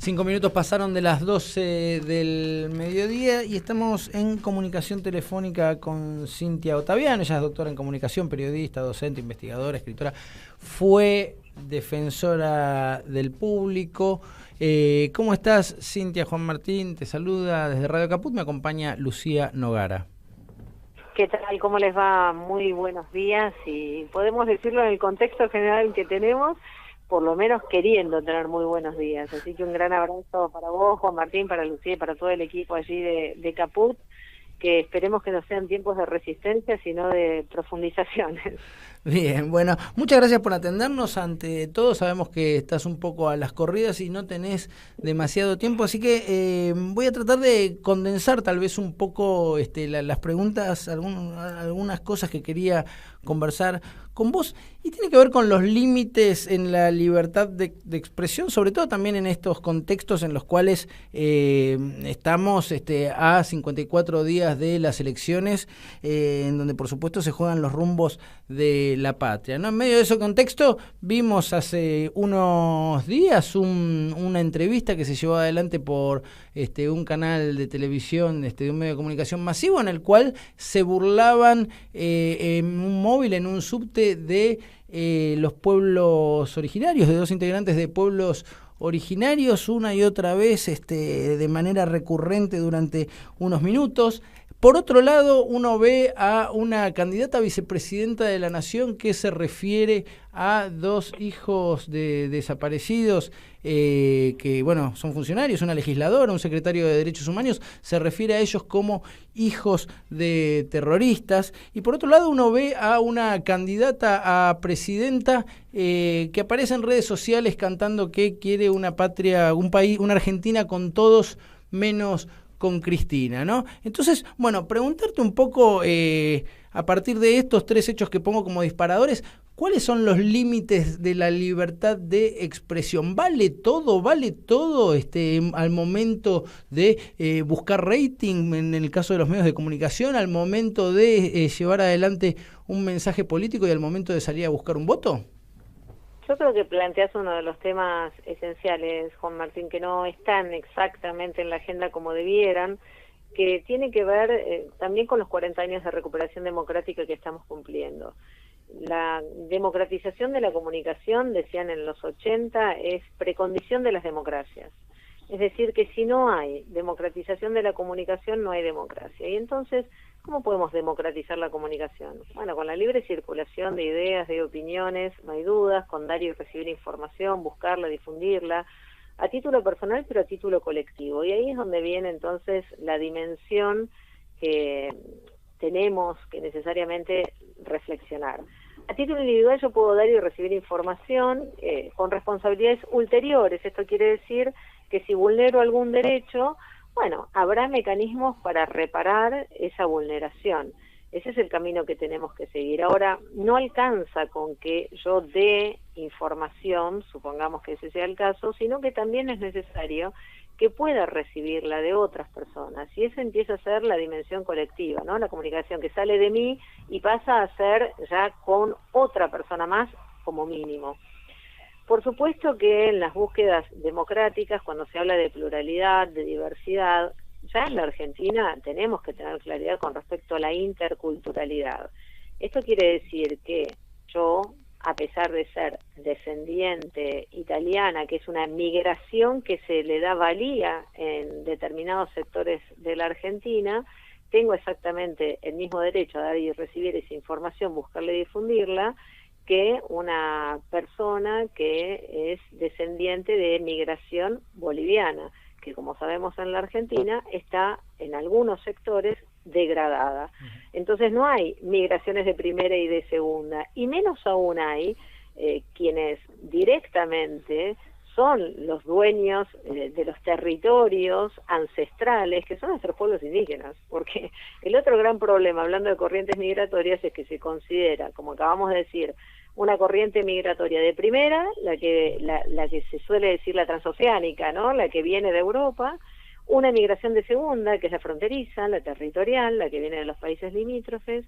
5 minutos pasaron de las 12 del mediodía y estamos en comunicación telefónica con Cintia Ottaviano. Ella es doctora en comunicación, periodista, docente, investigadora, escritora. Fue defensora del público. ¿Cómo estás, Cintia? Juan Martín te saluda desde Radio Caput. Me acompaña Lucía Nogara. ¿Qué tal? ¿Cómo les va? Muy buenos días. Y podemos decirlo en el contexto general que tenemos, por lo menos queriendo tener muy buenos días. Así que un gran abrazo para vos, Juan Martín, para Lucía y para todo el equipo allí de Caput, que esperemos que no sean tiempos de resistencia, sino de profundizaciones. Bien, bueno, muchas gracias por atendernos. Ante todo, sabemos que estás un poco a las corridas y no tenés demasiado tiempo, así que voy a tratar de condensar tal vez un poco las preguntas, algunas cosas que quería conversar con vos, y tiene que ver con los límites en la libertad de expresión, sobre todo también en estos contextos en los cuales estamos a 54 días de las elecciones, en donde por supuesto se juegan los rumbos de la patria, ¿no? En medio de ese contexto vimos hace unos días una entrevista que se llevó adelante por un canal de televisión, de un medio de comunicación masivo, en el cual se burlaban en un móvil, en un subte, de los pueblos originarios, de dos integrantes de pueblos originarios, una y otra vez de manera recurrente durante unos minutos. Por otro lado, uno ve a una candidata a vicepresidenta de la Nación que se refiere a dos hijos de desaparecidos que, bueno, son funcionarios, una legisladora, un secretario de Derechos Humanos, se refiere a ellos como hijos de terroristas. Y por otro lado, uno ve a una candidata a presidenta que aparece en redes sociales cantando que quiere una patria, un país, una Argentina con todos menos con Cristina, ¿no? Entonces, bueno, preguntarte un poco, a partir de estos tres hechos que pongo como disparadores, ¿cuáles son los límites de la libertad de expresión? ¿Vale todo al momento de buscar rating, en el caso de los medios de comunicación, al momento de llevar adelante un mensaje político y al momento de salir a buscar un voto? Yo creo que planteas uno de los temas esenciales, Juan Martín, que no están exactamente en la agenda como debieran, que tiene que ver también con los 40 años de recuperación democrática que estamos cumpliendo. La democratización de la comunicación, decían en los 80, es precondición de las democracias. Es decir, que si no hay democratización de la comunicación, no hay democracia. Y entonces, ¿cómo podemos democratizar la comunicación? Bueno, con la libre circulación de ideas, de opiniones, no hay dudas, con dar y recibir información, buscarla, difundirla, a título personal, pero a título colectivo. Y ahí es donde viene entonces la dimensión que tenemos que necesariamente reflexionar. A título individual yo puedo dar y recibir información con responsabilidades ulteriores. Esto quiere decir que si vulnero algún derecho, bueno, habrá mecanismos para reparar esa vulneración. Ese es el camino que tenemos que seguir. Ahora, no alcanza con que yo dé información, supongamos que ese sea el caso, sino que también es necesario que pueda recibirla de otras personas. Y esa empieza a ser la dimensión colectiva, ¿no? La comunicación que sale de mí y pasa a ser ya con otra persona más, como mínimo. Por supuesto que en las búsquedas democráticas, cuando se habla de pluralidad, de diversidad, ya en la Argentina tenemos que tener claridad con respecto a la interculturalidad. Esto quiere decir que yo, a pesar de ser descendiente italiana, que es una migración que se le da valía en determinados sectores de la Argentina, tengo exactamente el mismo derecho a dar y recibir esa información, buscarla y difundirla, que una persona que es descendiente de migración boliviana, que como sabemos en la Argentina está en algunos sectores degradada. Entonces no hay migraciones de primera y de segunda, y menos aún hay quienes directamente son los dueños de los territorios ancestrales, que son nuestros pueblos indígenas, porque el otro gran problema, hablando de corrientes migratorias, es que se considera, como acabamos de decir, una corriente migratoria de primera, la que se suele decir la transoceánica, ¿no? La que viene de Europa, una migración de segunda, que es la fronteriza, la territorial, la que viene de los países limítrofes,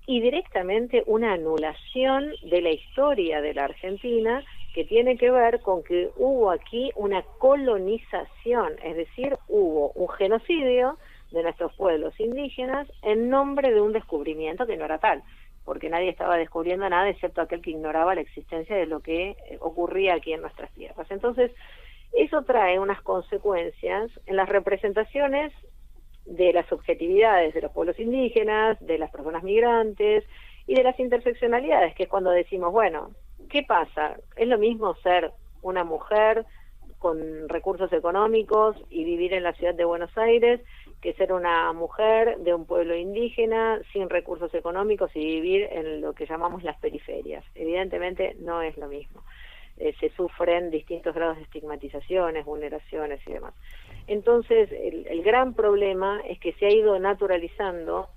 y directamente una anulación de la historia de la Argentina que tiene que ver con que hubo aquí una colonización, es decir, hubo un genocidio de nuestros pueblos indígenas en nombre de un descubrimiento que no era tal, porque nadie estaba descubriendo nada excepto aquel que ignoraba la existencia de lo que ocurría aquí en nuestras tierras. Entonces, eso trae unas consecuencias en las representaciones de las subjetividades de los pueblos indígenas, de las personas migrantes y de las interseccionalidades, que es cuando decimos, bueno, ¿qué pasa? ¿Es lo mismo ser una mujer con recursos económicos y vivir en la ciudad de Buenos Aires que ser una mujer de un pueblo indígena sin recursos económicos y vivir en lo que llamamos las periferias? Evidentemente no es lo mismo. Se sufren distintos grados de estigmatizaciones, vulneraciones y demás. Entonces, el gran problema es que se ha ido naturalizando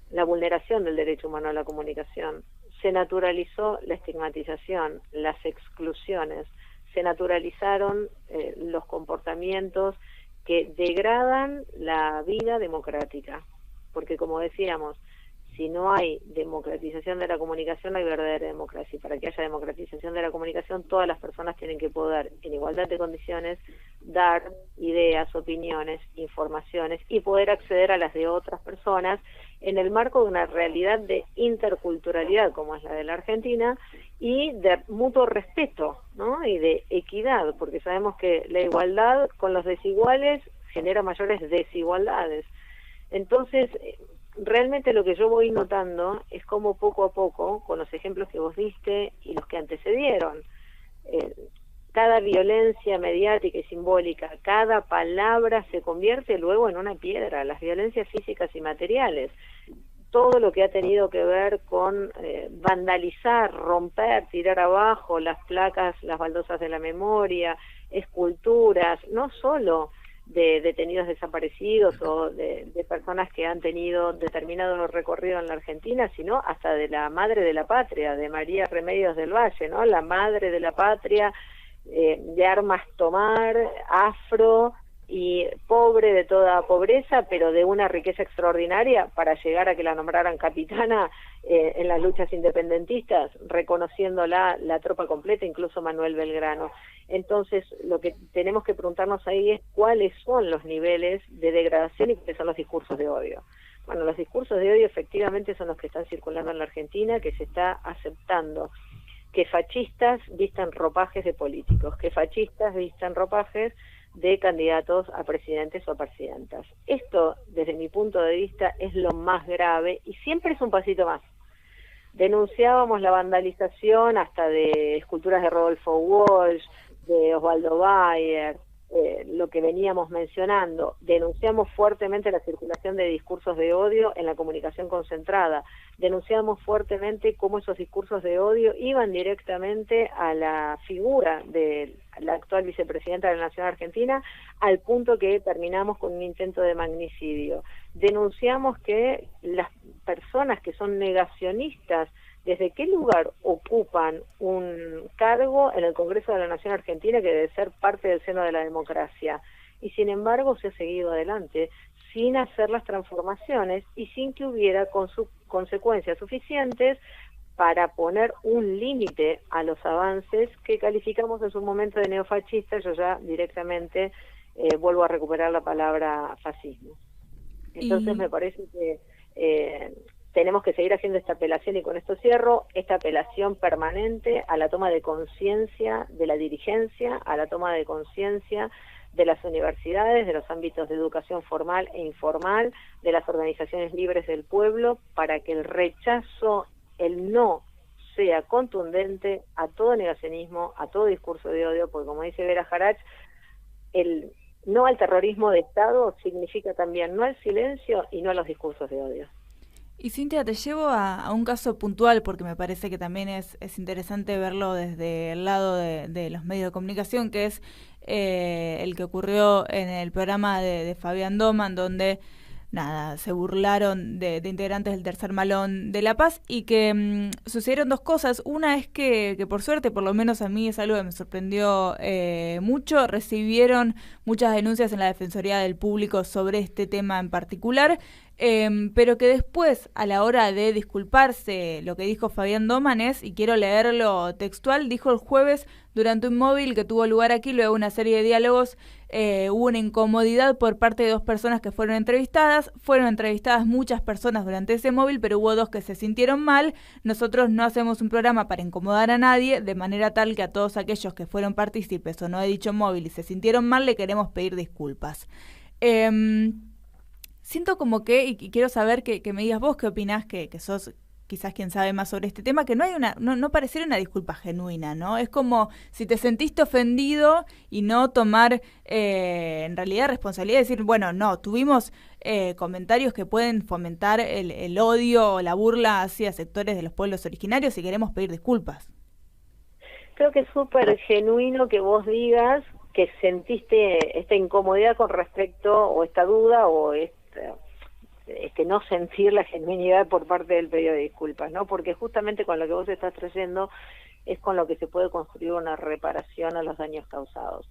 la vulneración del derecho humano a la comunicación. Se naturalizó la estigmatización, las exclusiones, se naturalizaron los comportamientos que degradan la vida democrática. Porque, como decíamos, si no hay democratización de la comunicación, no hay verdadera democracia. Y para que haya democratización de la comunicación, todas las personas tienen que poder, en igualdad de condiciones, dar ideas, opiniones, informaciones y poder acceder a las de otras personas en el marco de una realidad de interculturalidad, como es la de la Argentina, y de mutuo respeto, ¿no? Y de equidad, porque sabemos que la igualdad con los desiguales genera mayores desigualdades. Entonces, realmente lo que yo voy notando es cómo poco a poco, con los ejemplos que vos diste y los que antecedieron, cada violencia mediática y simbólica, cada palabra se convierte luego en una piedra, las violencias físicas y materiales. Todo lo que ha tenido que ver con vandalizar, romper, tirar abajo las placas, las baldosas de la memoria, esculturas, no solo de detenidos desaparecidos o de personas que han tenido determinado recorrido en la Argentina, sino hasta de la madre de la patria, de María Remedios del Valle, ¿no? La madre de la patria, de armas tomar, afro y pobre de toda pobreza, pero de una riqueza extraordinaria para llegar a que la nombraran capitana en las luchas independentistas, reconociéndola la tropa completa, incluso Manuel Belgrano. Entonces, lo que tenemos que preguntarnos ahí es cuáles son los niveles de degradación y cuáles son los discursos de odio. Bueno, los discursos de odio efectivamente son los que están circulando en la Argentina, que se está aceptando que fascistas vistan ropajes de políticos, que fascistas vistan ropajes de candidatos a presidentes o a presidentas. Esto, desde mi punto de vista, es lo más grave y siempre es un pasito más. Denunciábamos la vandalización hasta de esculturas de Rodolfo Walsh, de Osvaldo Bayer, lo que veníamos mencionando. Denunciamos fuertemente la circulación de discursos de odio en la comunicación concentrada. Denunciamos fuertemente cómo esos discursos de odio iban directamente a la figura de la actual vicepresidenta de la Nación Argentina, al punto que terminamos con un intento de magnicidio. Denunciamos que las personas que son negacionistas, ¿desde qué lugar ocupan un cargo en el Congreso de la Nación Argentina que debe ser parte del seno de la democracia? Y sin embargo se ha seguido adelante sin hacer las transformaciones y sin que hubiera consecuencias suficientes para poner un límite a los avances que calificamos en su momento de neofascistas. Yo ya directamente vuelvo a recuperar la palabra fascismo. Entonces me parece que tenemos que seguir haciendo esta apelación, y con esto cierro, esta apelación permanente a la toma de conciencia de la dirigencia, a la toma de conciencia de las universidades, de los ámbitos de educación formal e informal, de las organizaciones libres del pueblo, para que el rechazo, el no, sea contundente a todo negacionismo, a todo discurso de odio, porque como dice Vera Jarach, el no al terrorismo de Estado significa también no al silencio y no a los discursos de odio. Y Cintia, te llevo a un caso puntual, porque me parece que también es interesante verlo desde el lado de los medios de comunicación, que es el que ocurrió en el programa de Fabián Doman, donde se burlaron de integrantes del Tercer Malón de La Paz, y que sucedieron dos cosas. Una es que por suerte, por lo menos a mí es algo que me sorprendió mucho, recibieron muchas denuncias en la Defensoría del Público sobre este tema en particular, pero que después, a la hora de disculparse, lo que dijo Fabián Domanes, y quiero leerlo textual, dijo el jueves durante un móvil que tuvo lugar aquí, luego de una serie de diálogos, hubo una incomodidad por parte de 2 personas que fueron entrevistadas muchas personas durante ese móvil, pero hubo 2 que se sintieron mal. Nosotros no hacemos un programa para incomodar a nadie, de manera tal que a todos aquellos que fueron partícipes o no de dicho móvil y se sintieron mal, le queremos pedir disculpas. Siento como que, y quiero saber que me digas vos qué opinás, que sos quizás quien sabe más sobre este tema, que no pareciera una disculpa genuina, ¿no? Es como si te sentiste ofendido y no tomar en realidad responsabilidad de decir, bueno, no, tuvimos comentarios que pueden fomentar el odio o la burla hacia sectores de los pueblos originarios y queremos pedir disculpas. Creo que es súper genuino que vos digas que sentiste esta incomodidad con respecto, o esta duda, o este no sentir la genuinidad por parte del pedido de disculpas, ¿no? Porque justamente con lo que vos estás trayendo es con lo que se puede construir una reparación a los daños causados.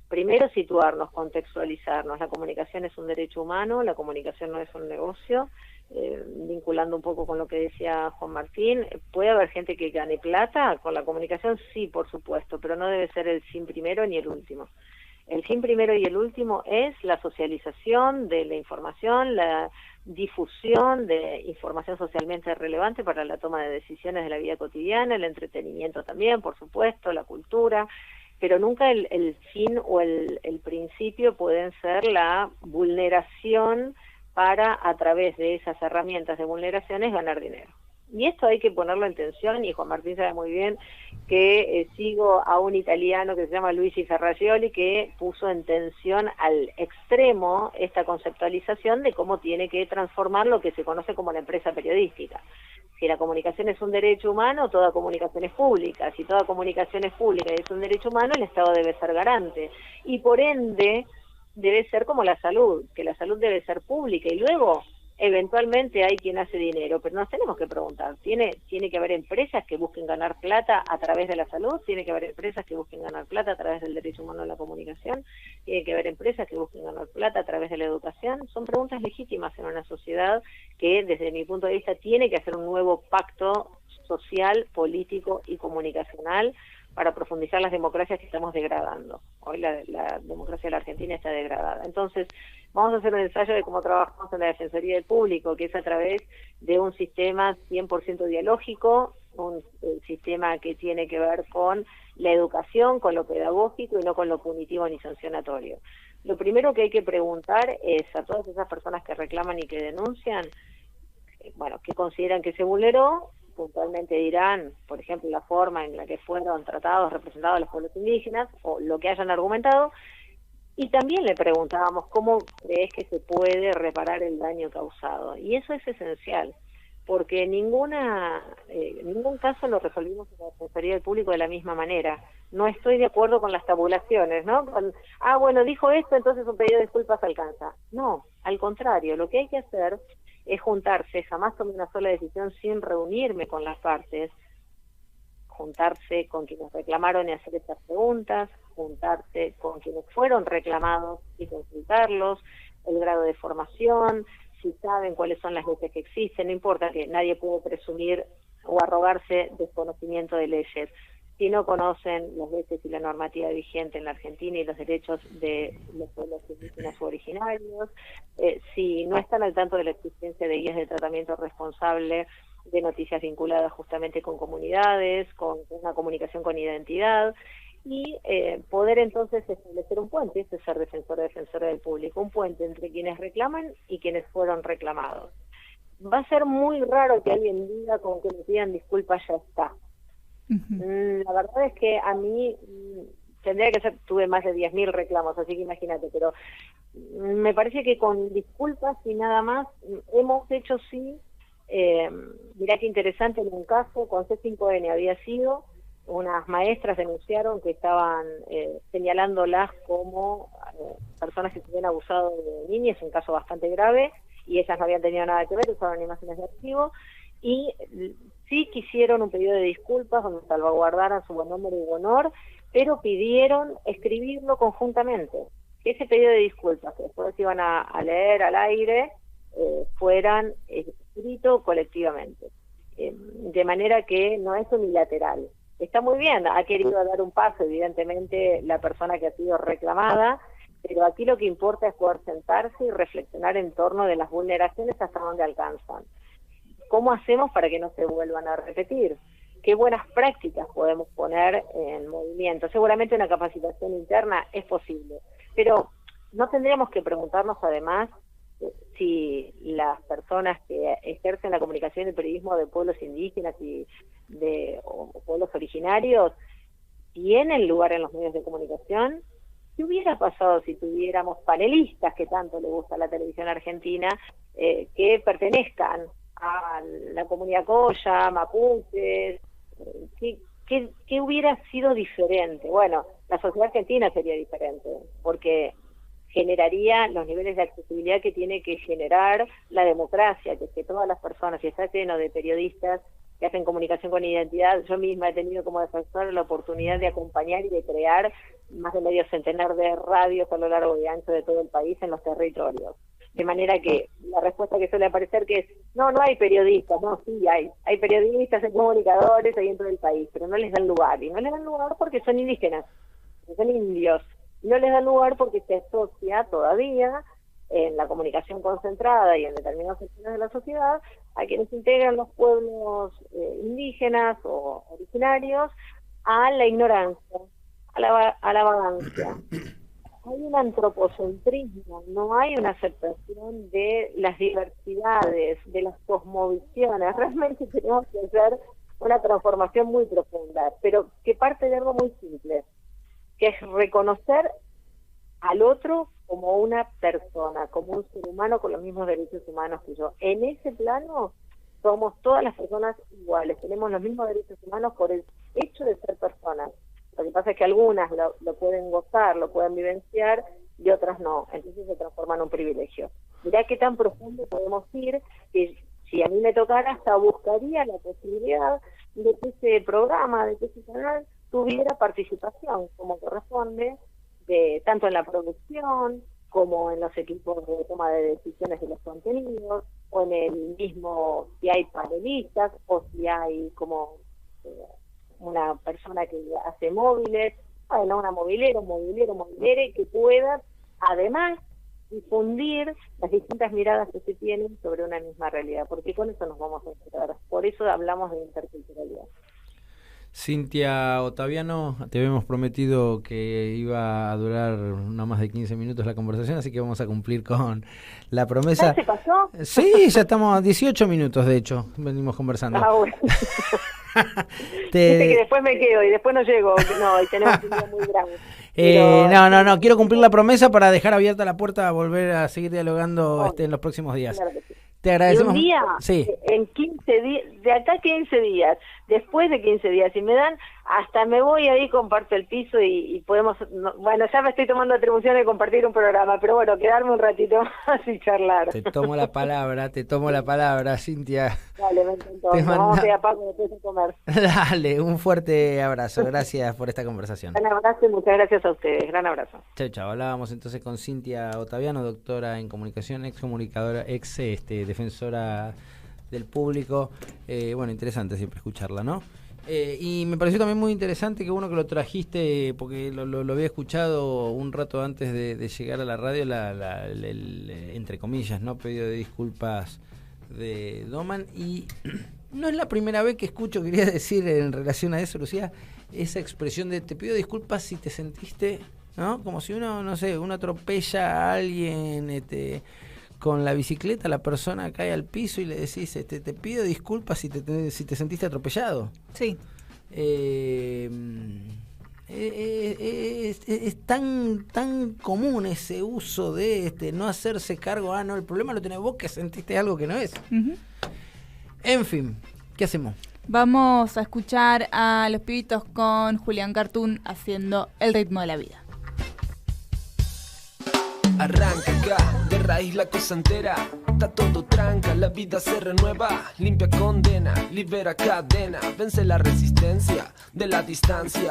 Primero, situarnos, contextualizarnos. La comunicación es un derecho humano, la comunicación no es un negocio. Vinculando un poco con lo que decía Juan Martín, ¿puede haber gente que gane plata con la comunicación? Sí, por supuesto, pero no debe ser el fin primero ni el último. El fin primero y el último es la socialización de la información, la difusión de información socialmente relevante para la toma de decisiones de la vida cotidiana, el entretenimiento también, por supuesto, la cultura, pero nunca el fin o el principio pueden ser la vulneración para, a través de esas herramientas de vulneraciones, ganar dinero. Y esto hay que ponerlo en tensión, y Juan Martín sabe muy bien que sigo a un italiano que se llama Luigi Ferrajoli, que puso en tensión al extremo esta conceptualización de cómo tiene que transformar lo que se conoce como la empresa periodística. Si la comunicación es un derecho humano, toda comunicación es pública. Si toda comunicación es pública y es un derecho humano, el Estado debe ser garante. Y por ende, debe ser como la salud, que la salud debe ser pública, y luego eventualmente hay quien hace dinero, pero nos tenemos que preguntar, ¿tiene que haber empresas que busquen ganar plata a través de la salud? ¿Tiene que haber empresas que busquen ganar plata a través del derecho humano a la comunicación? ¿Tiene que haber empresas que busquen ganar plata a través de la educación? Son preguntas legítimas en una sociedad que, desde mi punto de vista, tiene que hacer un nuevo pacto social, político y comunicacional para profundizar las democracias que estamos degradando. Hoy la democracia de la Argentina está degradada. Entonces, vamos a hacer un ensayo de cómo trabajamos en la Defensoría del Público, que es a través de un sistema 100% dialógico, un sistema que tiene que ver con la educación, con lo pedagógico y no con lo punitivo ni sancionatorio. Lo primero que hay que preguntar es a todas esas personas que reclaman y que denuncian, bueno, ¿qué consideran que se vulneró? Puntualmente dirán, por ejemplo, la forma en la que fueron tratados, representados los pueblos indígenas, o lo que hayan argumentado, y también le preguntábamos cómo crees que se puede reparar el daño causado. Y eso es esencial, porque en ningún caso lo resolvimos en la Defensoría del Público de la misma manera. No estoy de acuerdo con las tabulaciones, ¿no? Bueno, dijo esto, entonces un pedido de disculpas alcanza. No, al contrario, lo que hay que hacer es juntarse, jamás tomé una sola decisión sin reunirme con las partes, juntarse con quienes reclamaron y hacer estas preguntas, juntarse con quienes fueron reclamados y consultarlos, el grado de formación, si saben cuáles son las leyes que existen, no importa, que nadie puede presumir o arrogarse desconocimiento de leyes. Si no conocen las leyes y la normativa vigente en la Argentina y los derechos de los pueblos indígenas u originarios, si no están al tanto de la existencia de guías de tratamiento responsable de noticias vinculadas justamente con comunidades, con una comunicación con identidad, y poder entonces establecer un puente, este es ser defensora del público, un puente entre quienes reclaman y quienes fueron reclamados. Va a ser muy raro que alguien diga con que me pidan disculpas ya está. La verdad es que a mí tendría que ser, tuve más de 10.000 reclamos, así que imagínate, pero me parece que con disculpas y nada más hemos hecho sí. Mirá qué interesante, en un caso con C5N había sido, unas maestras denunciaron que estaban señalándolas como personas que se habían abusado de niñas, un caso bastante grave, y ellas no habían tenido nada que ver, usaron imágenes de archivo, y sí quisieron un pedido de disculpas donde salvaguardaran su buen nombre y buen honor, pero pidieron escribirlo conjuntamente. Ese pedido de disculpas, que después iban a leer al aire, fueran escritos colectivamente. De manera que no es unilateral. Está muy bien, ha querido dar un paso, evidentemente, la persona que ha sido reclamada, pero aquí lo que importa es poder sentarse y reflexionar en torno de las vulneraciones hasta dónde alcanzan. ¿Cómo hacemos para que no se vuelvan a repetir? ¿Qué buenas prácticas podemos poner en movimiento? Seguramente una capacitación interna es posible, pero no tendríamos que preguntarnos además si las personas que ejercen la comunicación y el periodismo de pueblos indígenas o pueblos originarios tienen lugar en los medios de comunicación. ¿Qué hubiera pasado si tuviéramos panelistas, que tanto le gusta a la televisión argentina, que pertenezcan a la comunidad Coya, mapuches? ¿Qué hubiera sido diferente? Bueno, la sociedad argentina sería diferente, porque generaría los niveles de accesibilidad que tiene que generar la democracia, que todas las personas, y está lleno de periodistas que hacen comunicación con identidad. Yo misma he tenido como defensora la oportunidad de acompañar y de crear más de medio centenar de radios a lo largo y ancho de todo el país en los territorios. De manera que la respuesta que suele aparecer que es, no hay periodistas. No, sí hay periodistas, hay comunicadores ahí en todo el país, pero no les dan lugar. Y no les dan lugar porque son indígenas, son indios. No les dan lugar porque se asocia todavía en la comunicación concentrada y en determinadas secciones de la sociedad a quienes integran los pueblos indígenas o originarios a la ignorancia, a la vagancia. Hay un antropocentrismo, no hay una aceptación de las diversidades, de las cosmovisiones. Realmente tenemos que hacer una transformación muy profunda, pero que parte de algo muy simple, que es reconocer al otro como una persona, como un ser humano con los mismos derechos humanos que yo. En ese plano somos todas las personas iguales, tenemos los mismos derechos humanos por el hecho de ser personas. Lo que pasa es que algunas lo pueden gozar, lo pueden vivenciar, y otras no. Entonces se transforma en un privilegio. Mirá qué tan profundo podemos ir, que si a mí me tocara, hasta buscaría la posibilidad de que ese programa, de que ese canal tuviera participación, como corresponde, tanto en la producción, como en los equipos de toma de decisiones de los contenidos, o en el mismo, si hay panelistas, o si hay como una persona que hace móviles, bueno, una movilera, un movilere, que pueda además difundir las distintas miradas que se tienen sobre una misma realidad, porque con eso nos vamos a encontrar. Por eso hablamos de interculturalidad. Cintia Ottaviano, te habíamos prometido que iba a durar no más de 15 minutos la conversación, así que vamos a cumplir con la promesa. ¿Se pasó? Sí, ya estamos a 18 minutos, de hecho, venimos conversando. Bueno. Dice que después me quedo y después no llego, no, y tenemos un día muy grande. No, quiero cumplir la promesa para dejar abierta la puerta a volver a seguir dialogando en los próximos días. Claro que sí. Te agradecemos. Y un día, sí. En 15 días, de acá a 15 días, después de 15 días, si me dan, hasta me voy ahí, comparto el piso y podemos, bueno, ya me estoy tomando atribución de compartir un programa, pero bueno, quedarme un ratito más y charlar. Te tomo la palabra, Cintia. Dale, me encantó. Vamos a ir a Paco después de comer. Dale, un fuerte abrazo, gracias por esta conversación. Gran abrazo y muchas gracias a ustedes, gran abrazo. Chao. Hablábamos entonces con Cintia Ottaviano, doctora en comunicación, ex comunicadora, defensora del público. Bueno, interesante siempre escucharla, ¿no? Y me pareció también muy interesante que uno que lo trajiste, porque lo había escuchado un rato antes de llegar a la radio, el entre comillas, ¿no? Pedido de disculpas de Doman, y no es la primera vez que escucho, quería decir en relación a eso, Lucía, esa expresión de te pido disculpas si te sentiste, ¿no? Como si uno atropella a alguien, con la bicicleta, la persona cae al piso y le decís, te pido disculpas si te sentiste atropellado. Sí. Es tan común ese uso de no hacerse cargo, no, el problema lo tenés vos que sentiste algo que no es. Uh-huh. En fin, ¿qué hacemos? Vamos a escuchar a Los Pibitos con Julián Cartoon haciendo El ritmo de la vida. Arranca acá, de raíz la cosa entera. Está todo tranca, la vida se renueva. Limpia condena, libera cadena. Vence la resistencia de la distancia.